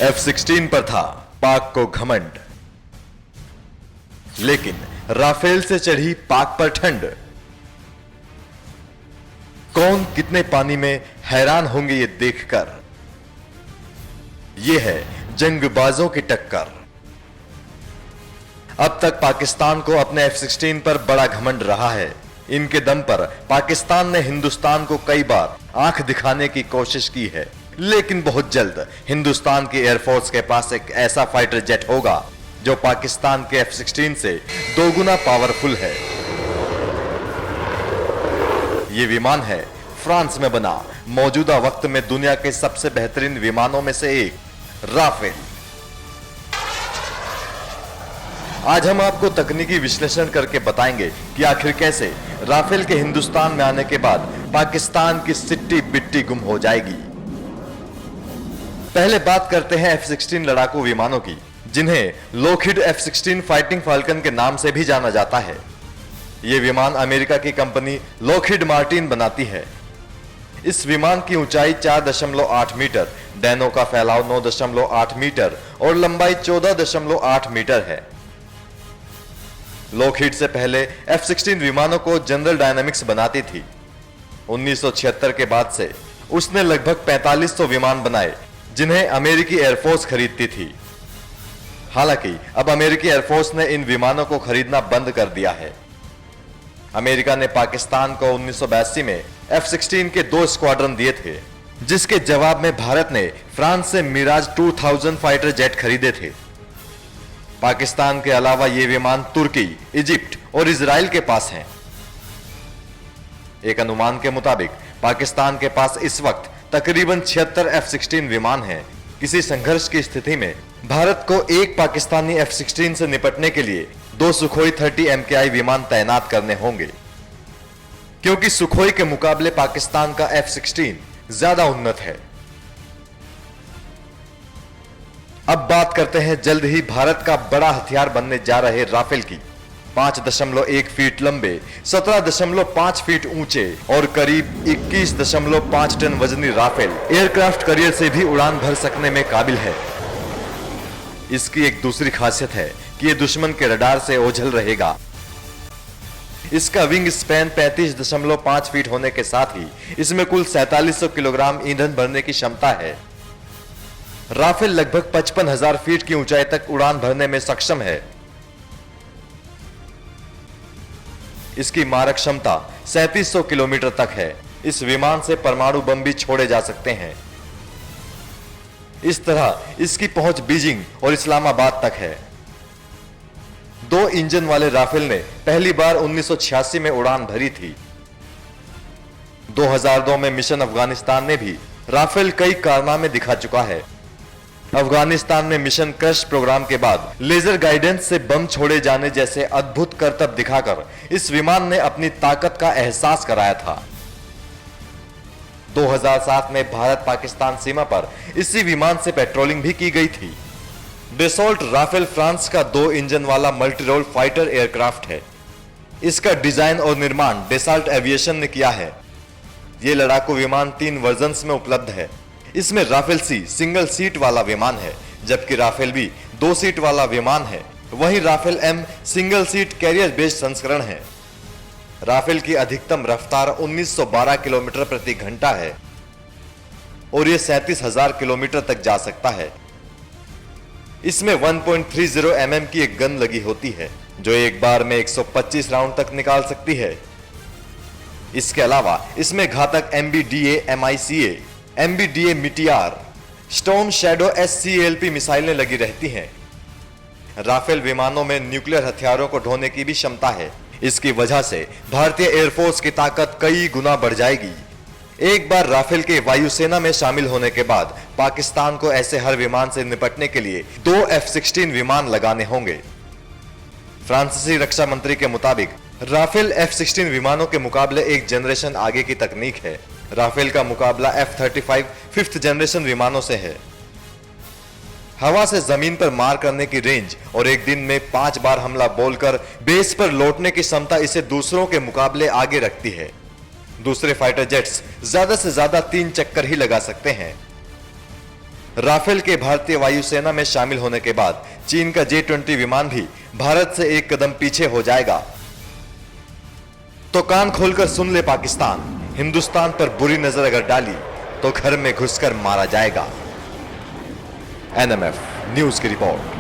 F-16 पर था पाक को घमंड, लेकिन राफेल से चढ़ी पाक पर ठंड। कौन कितने पानी में, हैरान होंगे ये देखकर। ये है जंगबाजों की टक्कर। अब तक पाकिस्तान को अपने F-16 पर बड़ा घमंड रहा है। इनके दम पर पाकिस्तान ने हिंदुस्तान को कई बार आंख दिखाने की कोशिश की है, लेकिन बहुत जल्द हिंदुस्तान की एयरफोर्स के पास एक ऐसा फाइटर जेट होगा जो पाकिस्तान के F-16 से दोगुना पावरफुल है। यह विमान है फ्रांस में बना, मौजूदा वक्त में दुनिया के सबसे बेहतरीन विमानों में से एक, राफेल। आज हम आपको तकनीकी विश्लेषण करके बताएंगे कि आखिर कैसे राफेल के हिंदुस्तान में आने के बाद पाकिस्तान की सिट्टी बिट्टी गुम हो जाएगी। पहले बात करते हैं F-16 लड़ाकू विमानों की, जिन्हें लॉकहीड F-16 फाइटिंग फाल्कन के नाम से भी जाना जाता है। यह विमान अमेरिका की कंपनी लॉकहीड मार्टिन बनाती है। इस विमान की ऊंचाई 4.8 मीटर, डैनों का फैलाव 9.8 मीटर और लंबाई 14.8 मीटर है। लॉकहीड से पहले F-16 विमानों को जनरल डायनामिक्स बनाती थी। 1976 के बाद से उसने लगभग 4500 विमान बनाए, जिन्हें अमेरिकी एयरफोर्स खरीदती थी। हालांकि अब अमेरिकी एयरफोर्स ने इन विमानों को खरीदना बंद कर दिया है। अमेरिका ने पाकिस्तान को 1982 में F-16 के 2 स्क्वाड्रन दिए थे, जिसके जवाब में भारत ने फ्रांस से मिराज 2000 फाइटर जेट खरीदे थे। पाकिस्तान के अलावा ये विमान तुर्की, इजिप्ट और इजराइल के पास हैं। एक अनुमान के मुताबिक पाकिस्तान के पास इस वक्त तकरीबन 76 F-16 विमान हैं। किसी संघर्ष की स्थिति में भारत को एक पाकिस्तानी F-16 से निपटने के लिए 2 सुखोई 30 MKI विमान तैनात करने होंगे, क्योंकि सुखोई के मुकाबले पाकिस्तान का F-16 ज्यादा उन्नत है। अब बात करते हैं जल्द ही भारत का बड़ा हथियार बनने जा रहे राफेल की। 5.1 फीट लंबे, 17.5 फीट ऊंचे और करीब 21.5 टन वजनी राफेल एयरक्राफ्ट कैरियर से भी उड़ान भर सकने में काबिल है। इसकी एक दूसरी खासियत है कि यह दुश्मन के रडार से ओझल रहेगा। इसका विंग स्पैन 35.5 फीट होने के साथ ही इसमें कुल 4700 किलोग्राम ईंधन भरने की क्षमता है। राफेल लगभग 55,000 फीट की ऊंचाई तक उड़ान भरने में सक्षम है। इसकी मारक क्षमता 3700 किलोमीटर तक है। इस विमान से परमाणु बम भी छोड़े जा सकते हैं। इस तरह इसकी पहुंच बीजिंग और इस्लामाबाद तक है। 2 इंजन वाले राफेल ने पहली बार 1986 में उड़ान भरी थी। 2002 में मिशन अफगानिस्तान ने भी राफेल कई कारनामे दिखा चुका है। अफगानिस्तान में मिशन क्रश प्रोग्राम के बाद लेजर गाइडेंस से बम छोड़े जाने जैसे अद्भुत करतब दिखाकर इस विमान ने अपनी ताकत का एहसास कराया था। 2007 में भारत पाकिस्तान सीमा पर इसी विमान से पेट्रोलिंग भी की गई थी। डेसॉल्ट राफेल फ्रांस का 2 इंजन वाला मल्टीरोल फाइटर एयरक्राफ्ट है। इसका डिजाइन और निर्माण डेसॉल्ट एविएशन ने किया है। यह लड़ाकू विमान 3 वर्जन्स में उपलब्ध है। इसमें राफेल सी सिंगल सीट वाला विमान है, जबकि राफेल बी 2 सीट वाला विमान है। वहीं Rafale M single seat carrier based संस्करण है। राफेल की अधिकतम रफ्तार 1912 किलोमीटर प्रति घंटा है और यह 37,000 किलोमीटर तक जा सकता है। इसमें 1.30 mm की एक गन लगी होती है, जो एक बार में 125 राउंड तक निकाल सकती है। इसके अलावा इसमें घातक MBDA MICA, MBDA Meteor, storm shadow SCALP मिसाइलें लगी रहती हैं। राफेल विमानों में न्यूक्लियर हथियारों को ढोने की भी क्षमता है। इसकी वजह से भारतीय एयरफोर्स की ताकत कई गुना बढ़ जाएगी। एक बार राफेल के वायुसेना में शामिल होने के बाद पाकिस्तान को ऐसे हर विमान से निपटने के लिए 2 F-16 विमान लगाने होंगे। फ्रांसीसी रक्षा मंत्री के मुताबिक राफेल F-16 विमानों के मुकाबले एक जनरेशन आगे की तकनीक है। राफेल का मुकाबला F-35 5th जनरेशन विमानों से है। हवा से जमीन पर मार करने की रेंज और एक दिन में 5 बार हमला बोलकर बेस पर लौटने की क्षमता इसे दूसरों के मुकाबले आगे रखती है। दूसरे फाइटर जेट्स ज्यादा से ज्यादा 3 चक्कर ही लगा सकते हैं। राफेल के भारतीय वायुसेना में शामिल होने के बाद चीन का J-20 विमान भी भारत से एक कदम पीछे हो जाएगा। तो कान खोलकर सुन ले पाकिस्तान, हिंदुस्तान पर बुरी नजर अगर डाली तो घर में घुसकर मारा जाएगा। NMF न्यूज की रिपोर्ट।